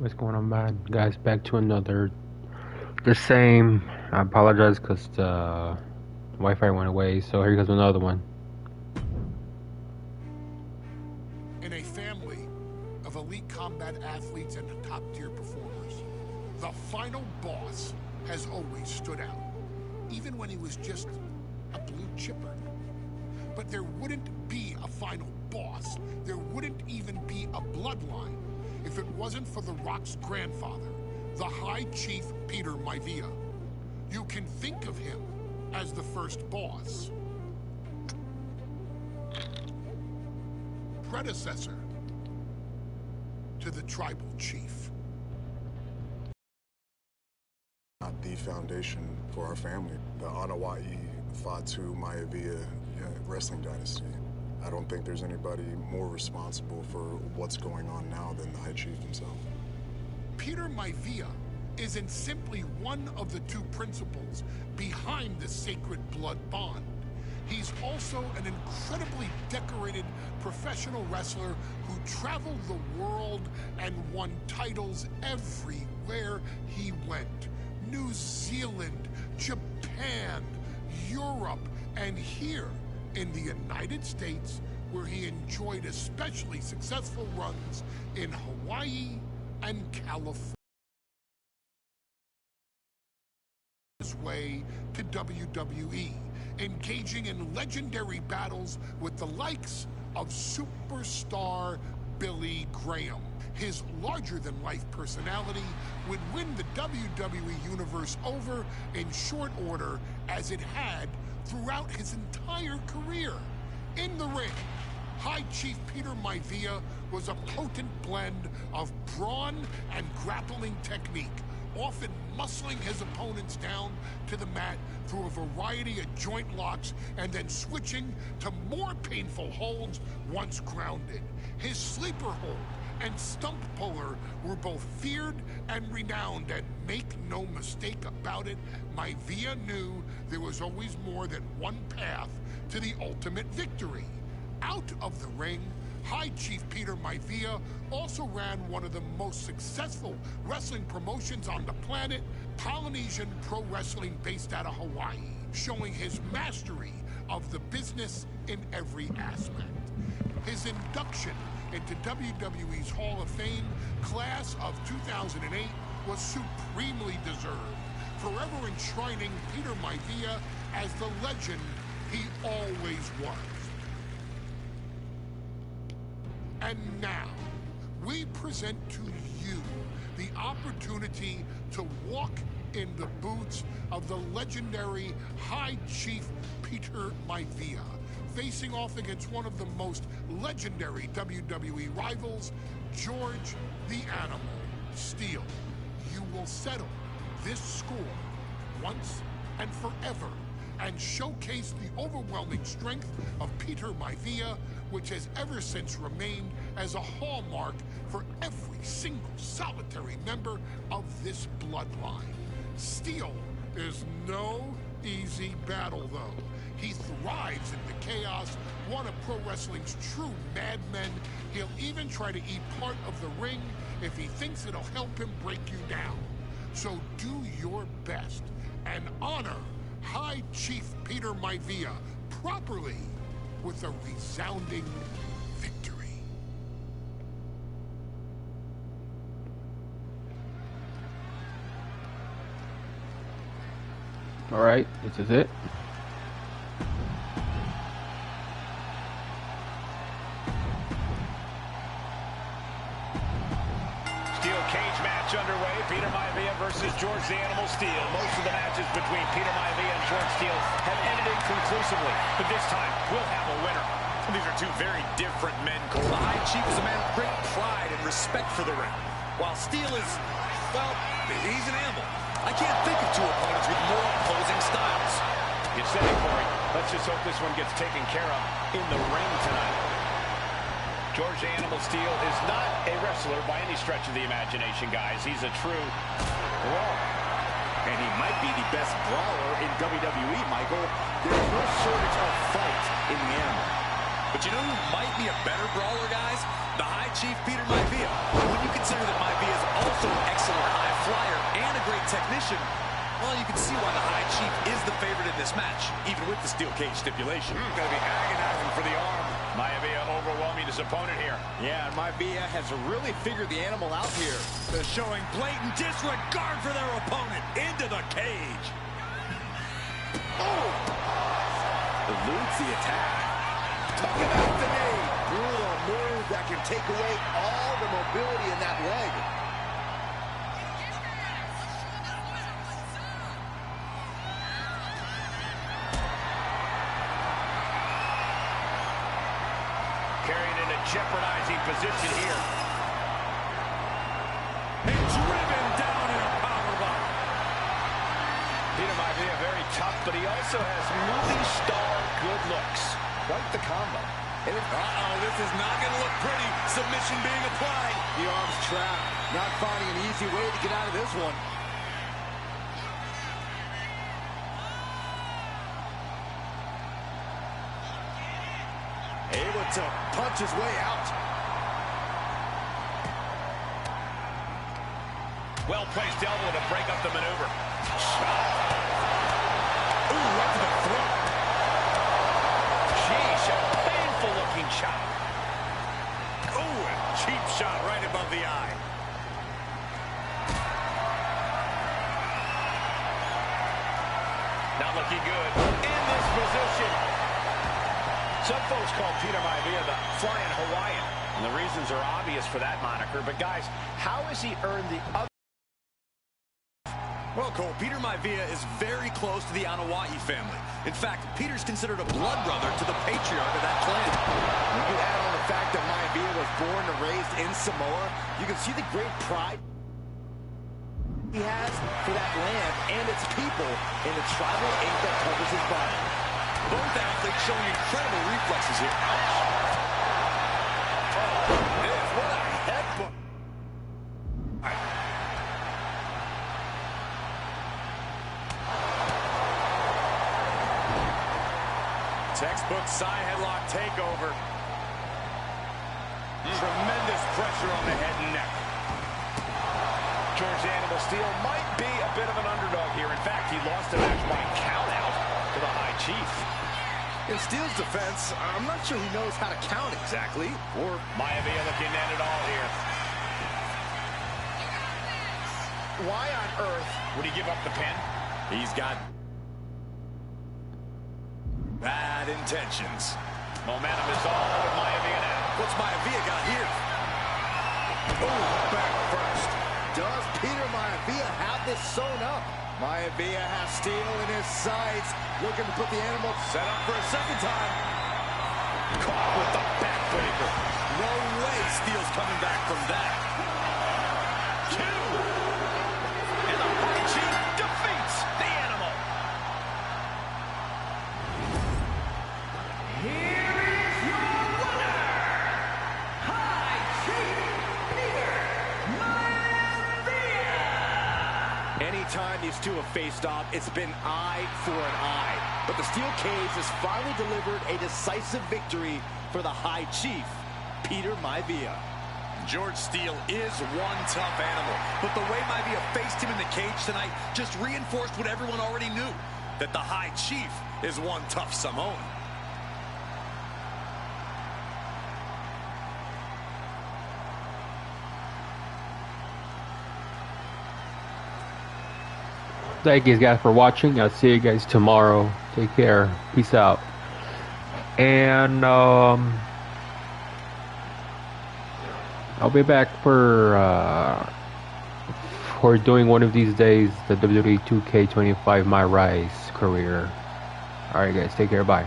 What's going on, man? Guys, back to another. The same. I apologize because the Wi-Fi went away, so here goes another one. In a family of elite combat athletes and top-tier performers, the final boss has always stood out, even when he was just a blue chipper. But there wouldn't be a final boss. There wouldn't even be a bloodline if it wasn't for The Rock's grandfather, the High Chief Peter Maivia. You can think of him as the first boss. Predecessor to the tribal chief. Not the foundation for our family. The Anawai Fatu Maivia wrestling dynasty. I don't think there's anybody more responsible for what's going on now than the High Chief himself. Peter Maivia isn't simply one of the two principals behind the sacred blood bond. He's also an incredibly decorated professional wrestler who traveled the world and won titles everywhere he went. New Zealand, Japan, Europe, and here in the United States, where he enjoyed especially successful runs in Hawaii and California. His way to WWE, engaging in legendary battles with the likes of superstar Billy Graham. His larger-than-life personality would win the WWE Universe over in short order, as it had throughout his entire career. In the ring, High Chief Peter Maivia was a potent blend of brawn and grappling technique, often muscling his opponents down to the mat through a variety of joint locks and then switching to more painful holds once grounded. His sleeper hold and stump puller were both feared and renowned, and make no mistake about it, Maivia knew there was always more than one path to the ultimate victory. Out of the ring, High Chief Peter Maivia also ran one of the most successful wrestling promotions on the planet, Polynesian Pro Wrestling, based out of Hawaii, showing his mastery of the business in every aspect. His induction into WWE's Hall of Fame class of 2008 was supremely deserved, forever enshrining Peter Maivia as the legend he always was. And now, we present to you the opportunity to walk in the boots of the legendary High Chief Peter Maivia, facing off against one of the most legendary WWE rivals, George the Animal Steele. You will settle this score once and forever and showcase the overwhelming strength of Peter Maivia, which has ever since remained as a hallmark for every single solitary member of this bloodline. Steele is no easy battle, though. He thrives in the chaos, one of pro wrestling's true madmen. He'll even try to eat part of the ring if he thinks it'll help him break you down. So do your best and honor High Chief Peter Maivia properly with a resounding victory. All right, this is it. Steel cage match underway. Peter Maivia versus George the Animal Steele. Most of the matches between Peter Maivia and George Steele have ended inconclusively, but this time we'll have a winner. These are two very different men, Cole. The High Chief is a man of great pride and respect for the ring, while Steele is, well, he's an animal. I can't think of two opponents with more opposing styles. You said it, Corey. Let's just hope this one gets taken care of in the ring tonight. George the Animal Steele is not a wrestler by any stretch of the imagination, guys. He's a true brawler. And he might be the best brawler in WWE, Michael. There's no shortage of fight in the animal. But you know who might be a better brawler, guys? The High Chief, Peter Maivia. When you consider that Maivia is also an excellent high flyer and a great technician, well, you can see why the High Chief is the favorite in this match, even with the steel cage stipulation. Going to be agonizing for the arm. Maivia overwhelming his opponent here. Yeah, and Maivia has really figured the animal out here. They're showing blatant disregard for their opponent. Into the cage. Oh! Eludes the attack. Talk about the knee. Brutal move that can take away all the mobility in that leg. Carried in a jeopardizing position here. And driven down in a powerbomb. Peter Maivia very tough, but he also has movie star good looks. Quite the combo. Uh-oh, this is not going to look pretty. Submission being applied. The arm's trapped. Not finding an easy way to get out of this one. Able to punch his way out. Well-placed elbow to break up the maneuver. Ooh, right to the throat. Sheesh, a painful-looking chop. Ooh, a cheap shot right above the eye. Not looking good. In this position. Some folks call Peter Maivia the Flying Hawaiian. And the reasons are obvious for that moniker. But, guys, how has he earned the other? Well, Cole, Peter Maivia is very close to the Anoa'i family. In fact, Peter's considered a blood brother to the patriarch of that clan. When you add on the fact that Maivia was born and raised in Samoa, you can see the great pride he has for that land and its people in the tribal ink that covers his body. Both athletes showing incredible reflexes here. What a headbutt. Textbook side headlock takeover. Tremendous pressure on the head and neck. George Animal Steel might be a bit of an underdog here. In fact, he lost a match by countout to the High Chief. In Steel's defense, I'm not sure he knows how to count exactly. Or Maivia looking at it all here. Why on earth would he give up the pin? He's got bad intentions. Momentum is all with Maivia now. What's Maivia got here? Oh, back first. does Peter Maivia have this sewn up? Maivia has Steel in his sights, looking to put the animal Set up for a second time. Caught with the backbreaker. No way Steel's coming back from that. Two. And the High Chief defeats the animal. Here is your winner, High Chief Peter Maivia. Anytime these two have faced off, it's been eye for an eye. But the steel cage has finally delivered a decisive victory for the High Chief, Peter Maivia. George Steele is one tough animal, but the way Maivia faced him in the cage tonight just reinforced what everyone already knew, that the High Chief is one tough Samoan. Thank you guys for watching. I'll see you guys tomorrow. Take care. Peace out. And I'll be back for doing one of these days the WWE2k25 My Rise career. Alright guys, take care. Bye.